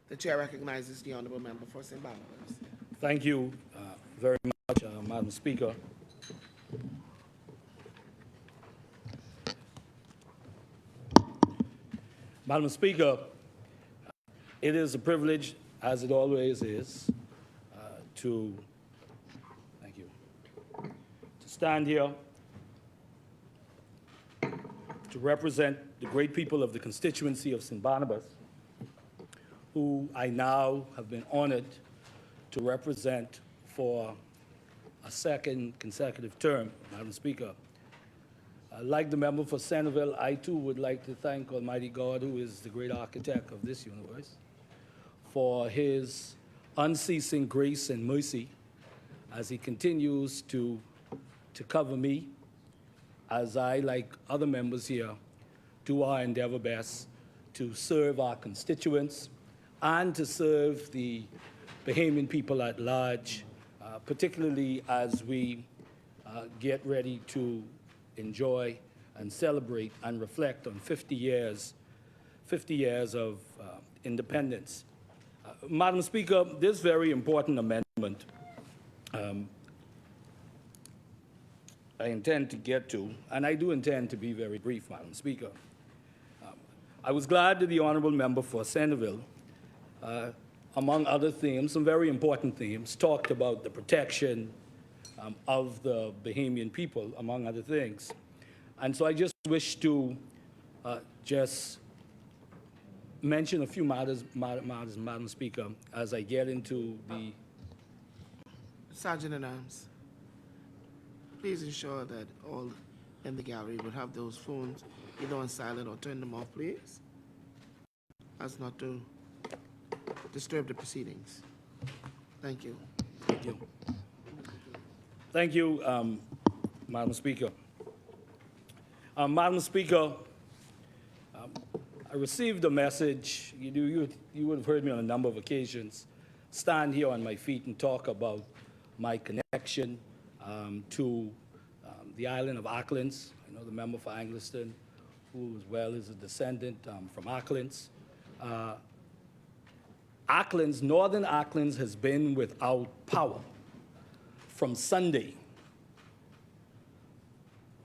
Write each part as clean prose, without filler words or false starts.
The chair recognizes the honourable member for St. Barnabas. Thank you very much, Madam Speaker. Madam Speaker, it is a privilege, as it always is, to stand here to represent the great people of the constituency of St. Barnabas, who I now have been honored to represent for a second consecutive term, Madam Speaker. Like the member for Centerville, I too would like to thank Almighty God, who is the great architect of this universe, for his unceasing grace and mercy as he continues to cover me as I, like other members here, do our endeavor best to serve our constituents and to serve the Bahamian people at large, particularly as we get ready to enjoy and celebrate and reflect on 50 years of independence. Madam Speaker, this very important amendment I intend to get to, and I do intend to be very brief, Madam Speaker. I was glad that the honourable member for Centerville, among other themes, some very important themes, talked about the protection of the Bahamian people, among other things. And so I just wish to just mention a few matters, Madam Speaker, as I get into the... Sergeant at Arms, please ensure that all in the gallery would have those phones either on silent or turn them off, please, as not to disturb the proceedings. Thank you. Thank you. Thank you, Madam Speaker. Madam Speaker, I received a message. You would have heard me on a number of occasions stand here on my feet and talk about my connection to the island of Auckland. I know the member for Angliston, who as well is a descendant from Auckland. Northern Auckland has been without power from Sunday.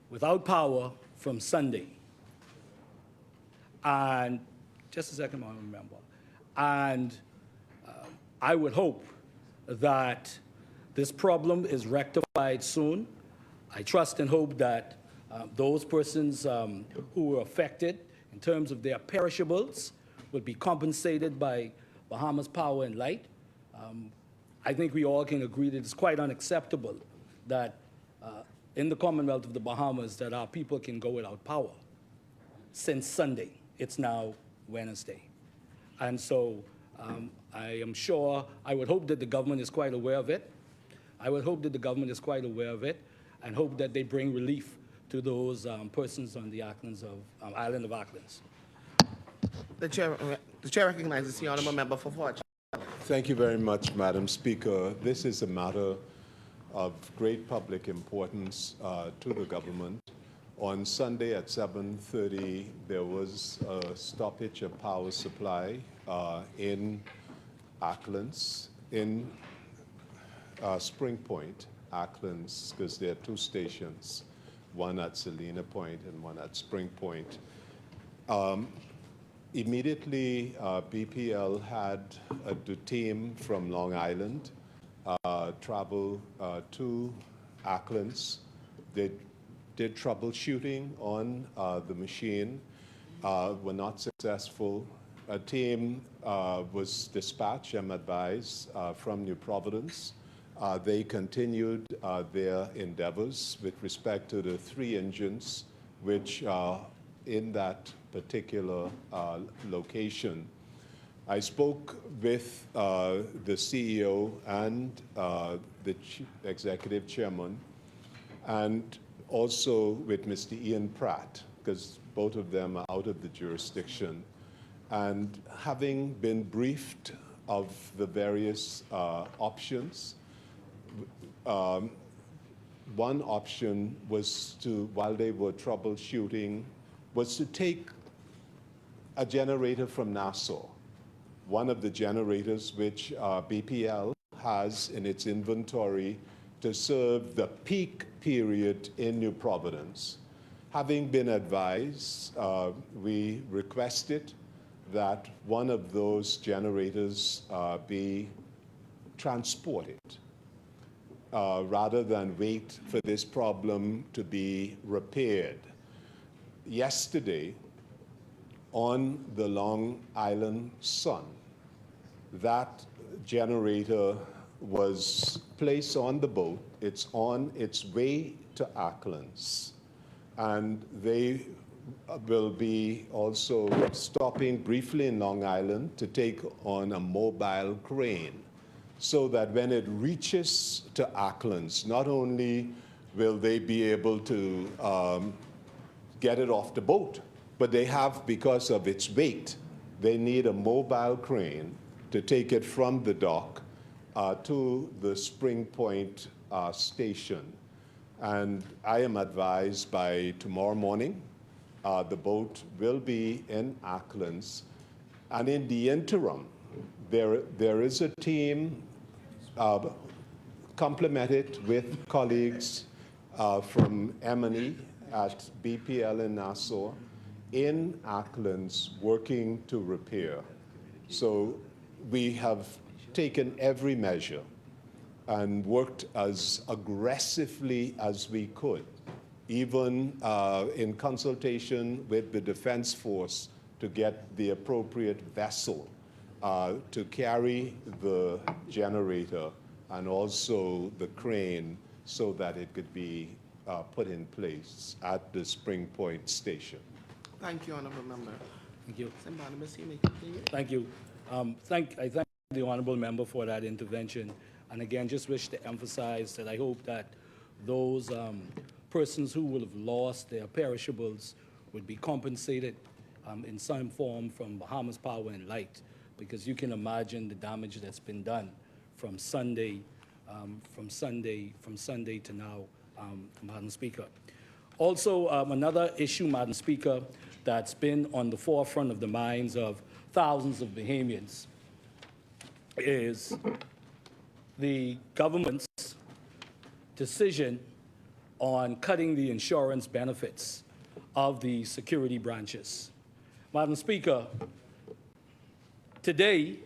Without power from Sunday. And just a second, I remember. And I would hope that this problem is rectified soon. I trust and hope that those persons who were affected in terms of their perishables would be compensated by Bahamas Power and Light. I think we all can agree that it's quite unacceptable that in the Commonwealth of the Bahamas that our people can go without power since Sunday. It's now Wednesday. And so I am sure, I would hope that the government is quite aware of it. I would hope that the government is quite aware of it and hope that they bring relief to those persons on the island of Auckland. The chair recognizes the honourable member for Fort. Thank you very much, Madam Speaker. This is a matter of great public importance to the government. On Sunday at 7:30, there was a stoppage of power supply in Auckland, in Spring Point, Auckland, because there are two stations, one at Salina Point and one at Spring Point. Immediately, BPL had the team from Long Island travel to Auckland. They did troubleshooting on the machine, were not successful. A team was dispatched, I'm advised, from New Providence. They continued their endeavors with respect to the 3 engines which are in that particular location. I spoke with the CEO and the executive chairman, and also with Mr. Ian Pratt, because both of them are out of the jurisdiction. And having been briefed of the various options, one option was to, while they were troubleshooting, was to take a generator from Nassau, one of the generators which BPL has in its inventory to serve the peak period in New Providence. Having been advised, we requested that one of those generators be transported rather than wait for this problem to be repaired. Yesterday, on the Long Island Sun, that generator was placed on the boat. It's on its way to Acklands, and they will be also stopping briefly in Long Island to take on a mobile crane, so that when it reaches to Acklands, not only will they be able to get it off the boat, but they have, because of its weight, they need a mobile crane to take it from the dock to the Spring Point station. And I am advised by tomorrow morning, the boat will be in Acklands. And in the interim, there is a team complemented with colleagues from M&E at BPL in Nassau in Acklands working to repair. So we have taken every measure and worked as aggressively as we could, even in consultation with the Defense Force, to get the appropriate vessel to carry the generator and also the crane so that it could be put in place at the Spring Point station. Thank you, Honourable Member. Thank you. St. Barnabas, you may continue. Thank you. I thank the honourable member for that intervention. And again, just wish to emphasize that I hope that those persons who will have lost their perishables would be compensated in some form from Bahamas Power and Light, because you can imagine the damage that's been done from Sunday to now, Madam Speaker. Also, another issue, Madam Speaker, that's been on the forefront of the minds of thousands of Bahamians is the government's decision on cutting the insurance benefits of the security branches. Madam Speaker, today,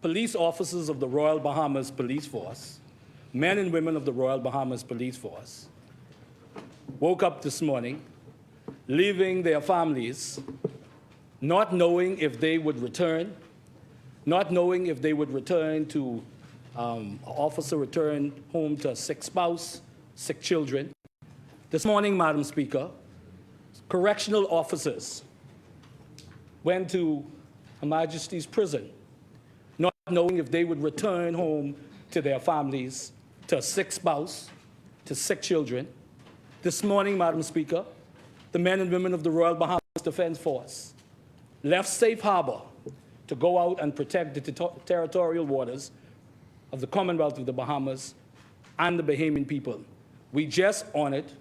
police officers of the Royal Bahamas Police Force, men and women of the Royal Bahamas Police Force, woke up this morning, leaving their families, not knowing if they would return, not knowing if they would return to, officer returned home to a sick spouse, sick children. This morning, Madam Speaker, correctional officers went to Her Majesty's prison, not knowing if they would return home to their families, to a sick spouse, to sick children. This morning, Madam Speaker, the men and women of the Royal Bahamas Defense Force left Safe Harbor to go out and protect the territorial waters of the Commonwealth of the Bahamas and the Bahamian people. We just honored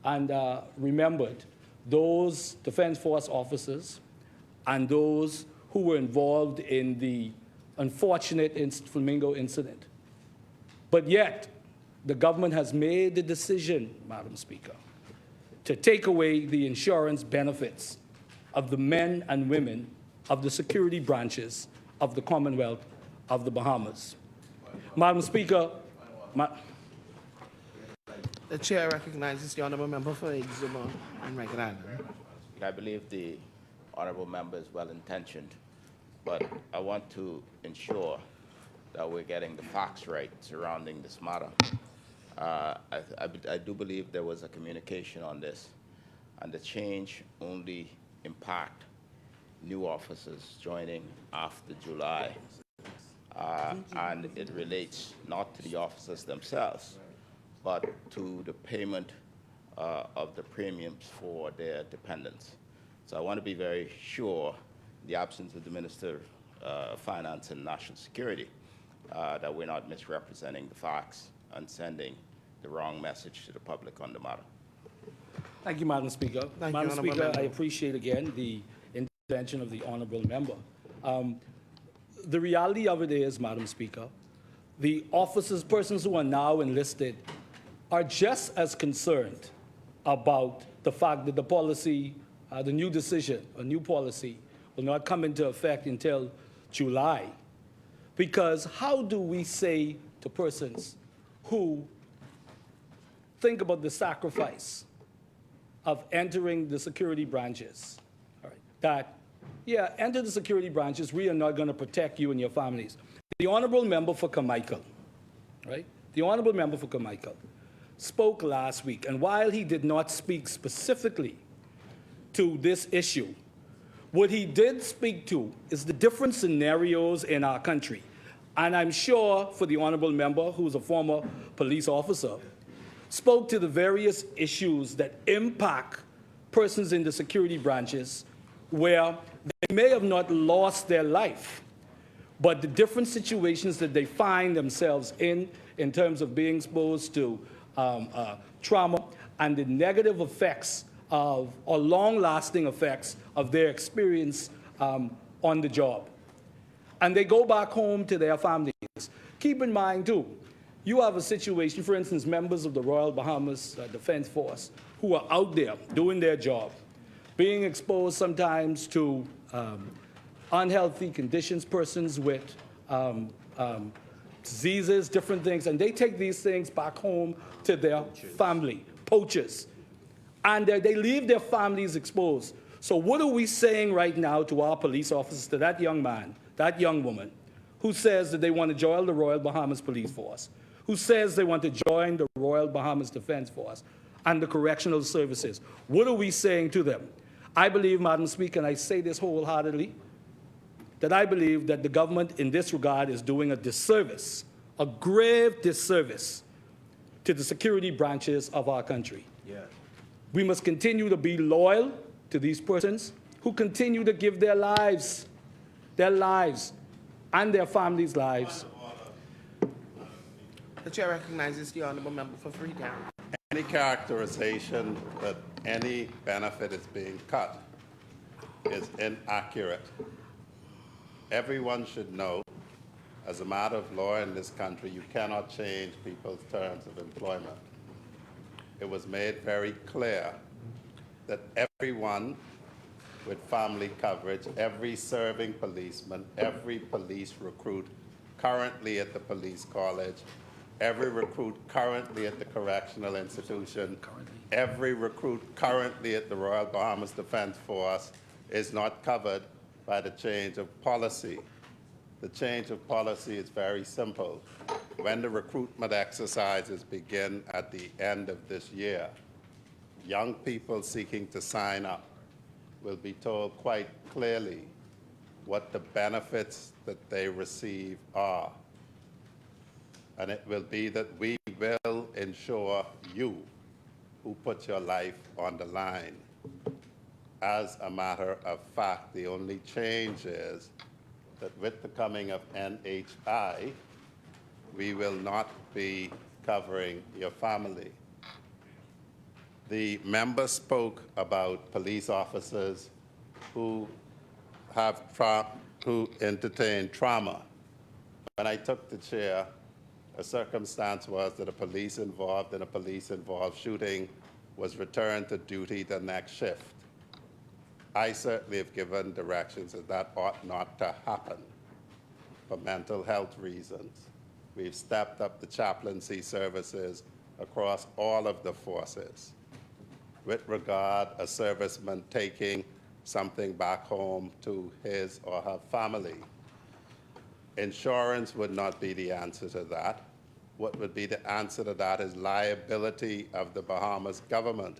and remembered those Defense Force officers and those who were involved in the unfortunate Flamingo incident. But yet, the government has made the decision, Madam Speaker, to take away the insurance benefits of the men and women of the security branches of the Commonwealth of the Bahamas. Madam Speaker, The chair recognizes the Honourable Member for Exuma and Ragged Island. I believe the honourable member is well-intentioned, but I want to ensure that we're getting the facts right surrounding this matter. I do believe there was a communication on this, and the change only impact new officers joining after July. And it relates not to the officers themselves, but to the payment of the premiums for their dependents. So I want to be very sure, in the absence of the Minister of Finance and National Security, that we're not misrepresenting the facts and sending the wrong message to the public on the matter. thank you, Madam Speaker. Thank you, Madam Honourable Speaker, Member. I appreciate again the intervention of the honourable member. the reality of it is, Madam Speaker, the officers, persons who are now enlisted, are just as concerned about the fact that the policy, the new decision, a new policy, will not come into effect until July. Because how do we say to persons who think about the sacrifice of entering the security branches, all right, that, yeah, enter the security branches, we are not going to protect you and your families. The Honorable Member for Carmichael, right, the Honorable Member for Carmichael spoke last week, and while he did not speak specifically to this issue, what he did speak to is the different scenarios in our country. And I'm sure for the Honorable Member, who's a former police officer, spoke to the various issues that impact persons in the security branches where they may have not lost their life, but the different situations that they find themselves in terms of being exposed to trauma and the negative effects of, or long-lasting effects of their experience on the job. And they go back home to their families. Keep in mind, too, you have a situation, for instance, members of the Royal Bahamas Defense Force who are out there doing their job, being exposed sometimes to unhealthy conditions, persons with diseases, different things, and they take these things back home to their family, poachers, and they leave their families exposed. So what are we saying right now to our police officers, to that young man, that young woman, who says that they want to join the Royal Bahamas Police Force, who says they want to join the Royal Bahamas Defense Force and the correctional services? What are we saying to them? I believe, Madam Speaker, and I say this wholeheartedly, that I believe that the government in this regard is doing a disservice, a grave disservice to the security branches of our country. Yeah. We must continue to be loyal to these persons who continue to give their lives and their families' lives. The chair recognizes the Honorable Member for Freetown. Any characterization that any benefit is being cut is inaccurate. Everyone should know, as a matter of law in this country, you cannot change people's terms of employment. It was made very clear that everyone with family coverage, every serving policeman, every police recruit currently at the police college, every recruit currently at the correctional institution, every recruit currently at the Royal Bahamas Defense Force is not covered by the change of policy. The change of policy is very simple. When the recruitment exercises begin at the end of this year, young people seeking to sign up will be told quite clearly what the benefits that they receive are. And it will be that we will ensure you who put your life on the line. As a matter of fact, the only change is that with the coming of NHI, we will not be covering your family. The member spoke about police officers who entertain trauma. When I took the chair, a circumstance was that a police involved in a police-involved shooting was returned to duty the next shift. I certainly have given directions that that ought not to happen for mental health reasons. We've stepped up the chaplaincy services across all of the forces. With regard a serviceman taking something back home to his or her family, insurance would not be the answer to that. What would be the answer to that is liability of the Bahamas government,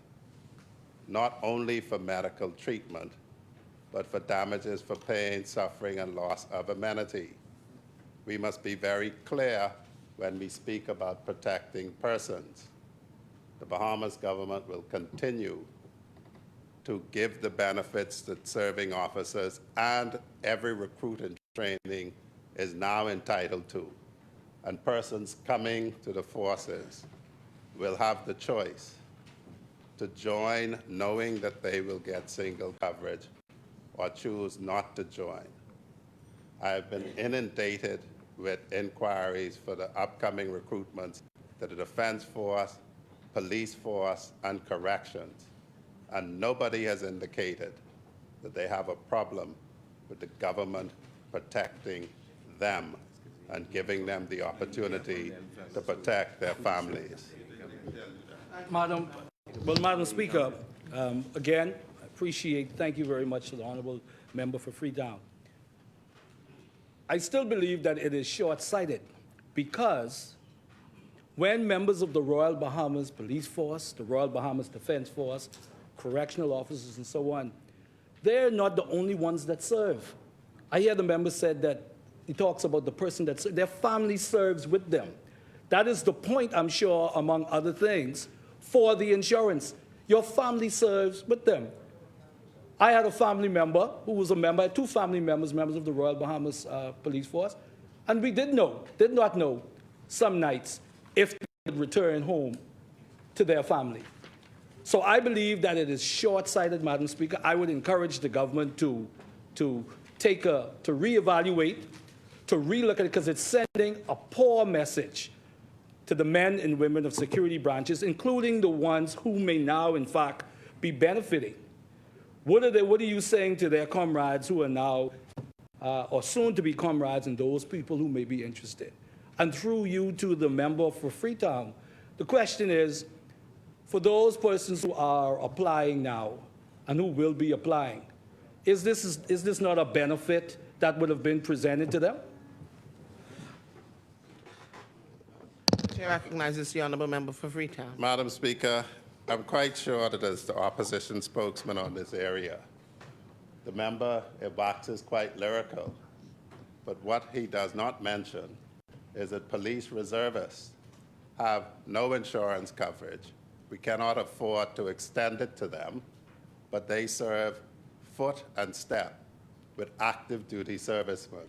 not only for medical treatment, but for damages for pain, suffering, and loss of amenity. We must be very clear when we speak about protecting persons. The Bahamas government will continue to give the benefits that serving officers and every recruit in training is now entitled to. And persons coming to the forces will have the choice to join knowing that they will get single coverage or choose not to join. I have been inundated with inquiries for the upcoming recruitments to the Defense Force, Police Force, and Corrections. And nobody has indicated that they have a problem with the government protecting them and giving them the opportunity to protect their families. Madam Speaker, again, I appreciate, thank you very much to the Honorable Member for Freetown. I still believe that it is short-sighted because when members of the Royal Bahamas Police Force, the Royal Bahamas Defense Force, correctional officers and so on, they're not the only ones that serve. I hear the member said that he talks about the person that their family serves with them. That is the point, I'm sure, among other things, for the insurance. Your family serves with them. I had a family member who was a member, I had two family members of the Royal Bahamas Police Force, and we did not know some nights if they would return home to their family. So I believe that it is short-sighted, Madam Speaker. I would encourage the government to reevaluate, to relook at it, because it's sending a poor message to the men and women of security branches, including the ones who may now, in fact, be benefiting. What are you saying to their comrades who are now, or soon to be comrades, and those people who may be interested? And through you to the member for Freetown, the question is, for those persons who are applying now and who will be applying, is this not a benefit that would have been presented to them? Chair recognizes the Honourable Member for Freetown. Madam Speaker, I'm quite sure that as the opposition spokesman on this area, the member waxes quite lyrical, but what he does not mention is that police reservists have no insurance coverage. We cannot afford to extend it to them, but they serve foot and step with active duty servicemen.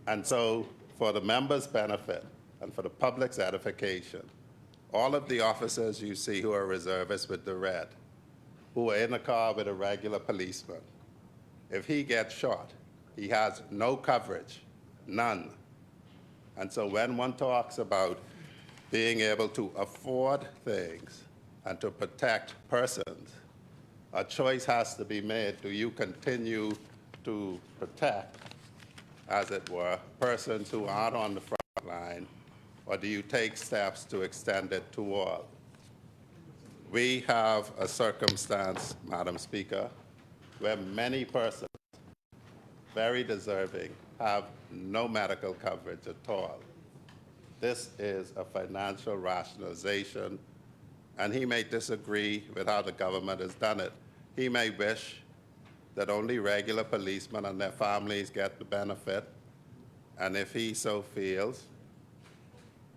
And so, for the members' benefit and for the public's edification, all of the officers you see who are reservists with the red, who are in a car with a regular policeman, if he gets shot, he has no coverage, none. And so when one talks about being able to afford things and to protect persons, a choice has to be made. Do you continue to protect, as it were, persons who aren't on the front line, or do you take steps to extend it to all? We have a circumstance, Madam Speaker, where many persons, very deserving, have no medical coverage at all. This is a financial rationalization, and he may disagree with how the government has done it. He may wish that only regular policemen and their families get the benefit, and if he so feels,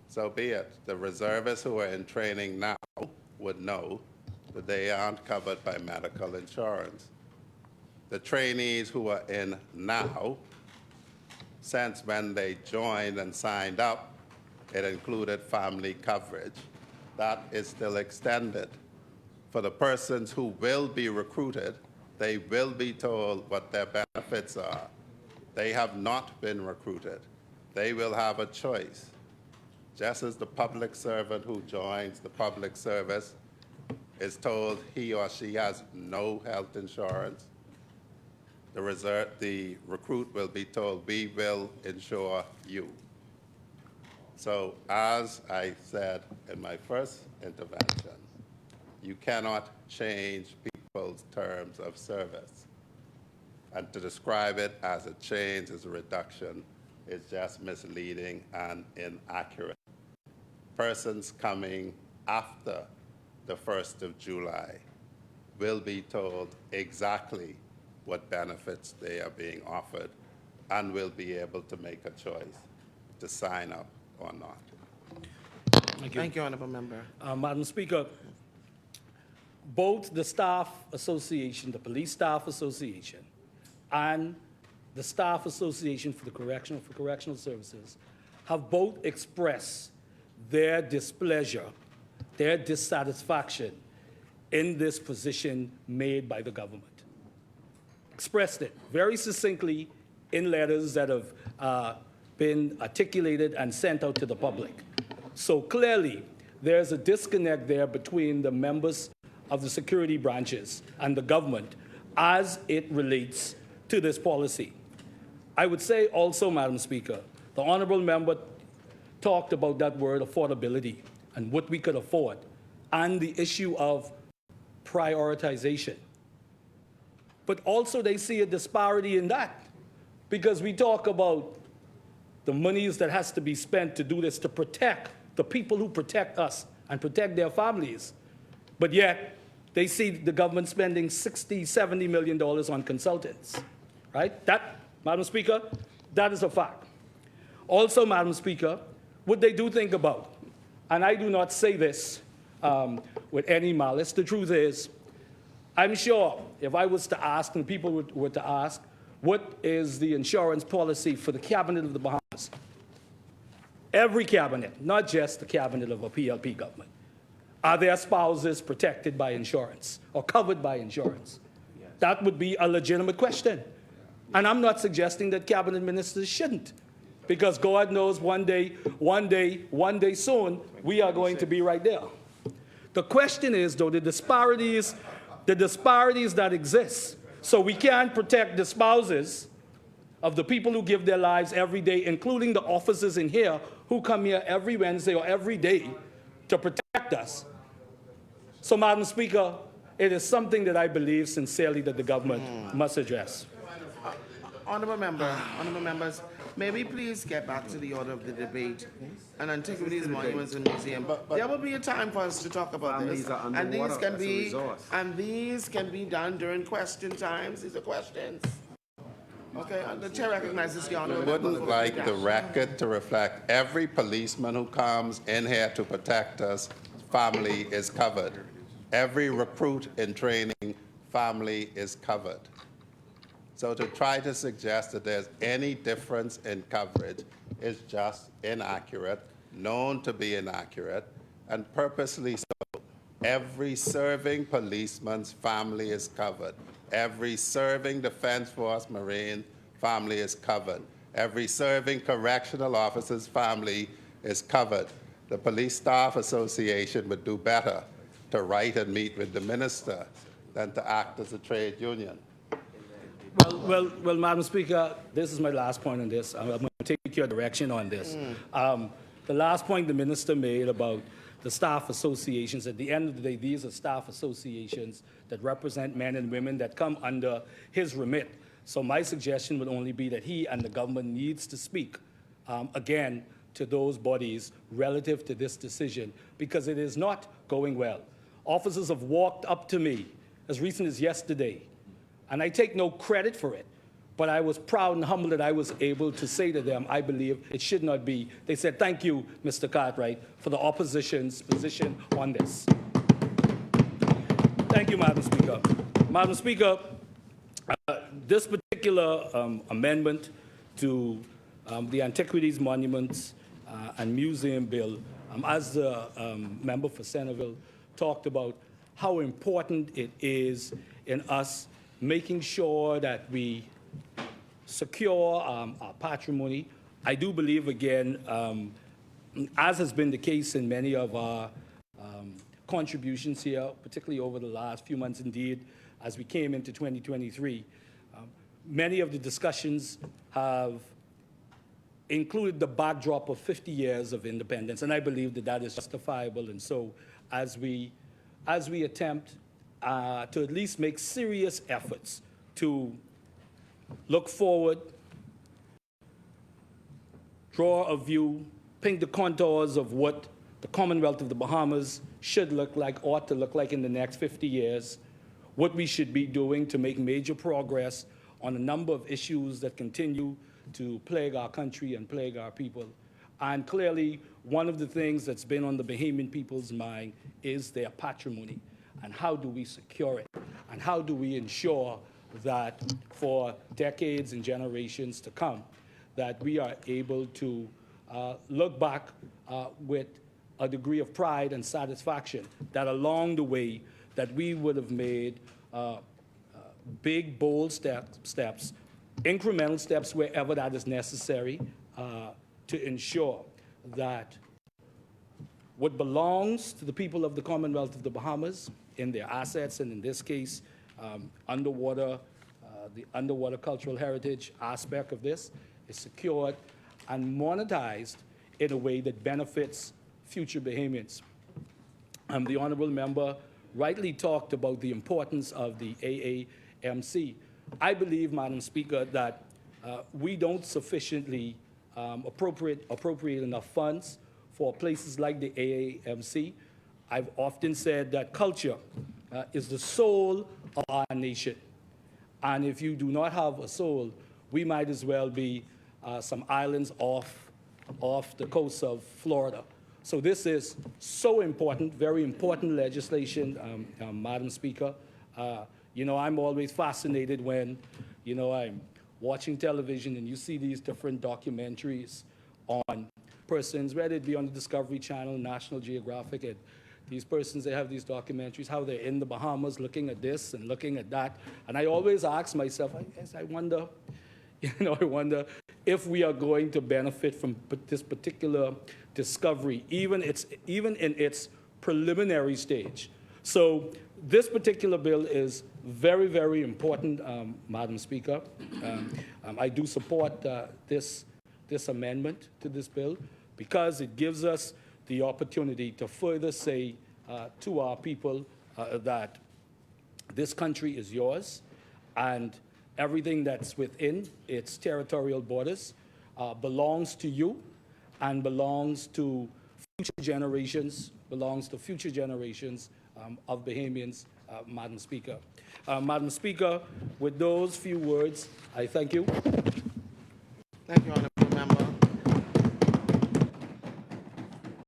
so be it. The reservists who are in training now would know that they aren't covered by medical insurance. The trainees who are in now, since when they joined and signed up, it included family coverage. That is still extended. For the persons who will be recruited, they will be told what their benefits are. They have not been recruited. They will have a choice. Just as the public servant who joins the public service is told he or she has no health insurance, the recruit will be told, we will insure you. So as I said in my first intervention, you cannot change people's terms of service. And to describe it as a change, as a reduction, is just misleading and inaccurate. Persons coming after the 1st of July will be told exactly what benefits they are being offered and will be able to make a choice to sign up or not. Thank you, Honourable Member. Madam Speaker, both the Staff Association, the Police Staff Association, and the Staff Association for Correctional Services have both expressed their displeasure, their dissatisfaction in this position made by the government. Expressed it very succinctly in letters that have been articulated and sent out to the public. So clearly, there's a disconnect there between the members of the security branches and the government as it relates to this policy. I would say also, Madam Speaker, the honorable member talked about that word affordability and what we could afford and the issue of prioritization. But also they see a disparity in that because we talk about the monies that has to be spent to do this to protect the people who protect us and protect their families. But yet they see the government spending $60, $70 million on consultants, right? That, Madam Speaker, that is a fact. Also, Madam Speaker, what they do think about, and I do not say this with any malice, the truth is, I'm sure if I was to ask and people were to ask, what is the insurance policy for the cabinet of the Bahamas? Every cabinet, not just the cabinet of a PLP government. Are their spouses protected by insurance or covered by insurance? Yes. That would be a legitimate question. And I'm not suggesting that cabinet ministers shouldn't, because God knows one day soon, we are going to be right there. The question is, though, the disparities that exist. So we can protect the spouses of the people who give their lives every day, including the officers in here who come here every Wednesday or every day to protect us. So, Madam Speaker, it is something that I believe sincerely that the government must address. Honourable members, may we please get back to the order of the debate and antiquities, monuments, and museum. There will be a time for us to talk about this, and these can be done during question times. These are questions. Okay, the chair recognizes the honourable member. Wouldn't like the record to reflect every policeman who comes in here to protect us, family is covered. Every recruit in training, family is covered. So to try to suggest that there's any difference in coverage is just inaccurate, known to be inaccurate, and purposely so. Every serving policeman's family is covered. Every serving Defense Force Marine family is covered. Every serving correctional officer's family is covered. The Police Staff Association would do better to write and meet with the minister than to act as a trade union. Well, Madam Speaker, this is my last point on this. I'm going to take your direction on this. The last point the minister made about the staff associations, at the end of the day, these are staff associations that represent men and women that come under his remit. So my suggestion would only be that he and the government needs to speak, again, to those bodies relative to this decision, because it is not going well. Officers have walked up to me as recent as yesterday, and I take no credit for it, but I was proud and humbled that I was able to say to them, I believe it should not be. They said, thank you, Mr. Cartwright, for the opposition's position on this. Thank you, Madam Speaker. Madam Speaker, this particular amendment to the Antiquities, Monuments, and Museum Bill, as the member for Centerville talked about how important it is in us making sure that we secure our patrimony. I do believe, again, as has been the case in many of our contributions here, particularly over the last few months, indeed, as we came into 2023, many of the discussions have included the backdrop of 50 years of independence, and I believe that that is justifiable. And so as we attempt to at least make serious efforts to look forward, draw a view, paint the contours of what the Commonwealth of the Bahamas should look like, ought to look like in the next 50 years, what we should be doing to make major progress on a number of issues that continue to plague our country and plague our people. And clearly, one of the things that's been on the Bahamian people's mind is their patrimony. And how do we secure it? And how do we ensure that for decades and generations to come, that we are able to look back with a degree of pride and satisfaction that along the way that we would have made big, bold steps incremental steps wherever that is necessary to ensure that what belongs to the people of the Commonwealth of the Bahamas in their assets, and in this case, underwater, the underwater cultural heritage aspect of this is secured and monetized in a way that benefits future Bahamians. The honorable member rightly talked about the importance of the AAMC. I believe, Madam Speaker, that we don't sufficiently appropriate enough funds for places like the AAMC. I've often said that culture is the soul of our nation. And if you do not have a soul, we might as well be some islands off the coast of Florida. So this is so important, very important legislation, Madam Speaker. You know, I'm always fascinated when, you know, I'm watching television and you see these different documentaries on persons, whether it be on the Discovery Channel, National Geographic, and these persons, they have these documentaries, how they're in the Bahamas looking at this and looking at that. And I always ask myself, I wonder, you know, I wonder if we are going to benefit from this particular discovery, even in its preliminary stage. So this particular bill is very, very important, Madam Speaker. I do support this amendment to this bill because it gives us the opportunity to further say to our people that this country is yours and everything that's within its territorial borders belongs to you and belongs to future generations of Bahamians, Madam Speaker. Madam Speaker, with those few words, I thank you. Thank you, Honorable.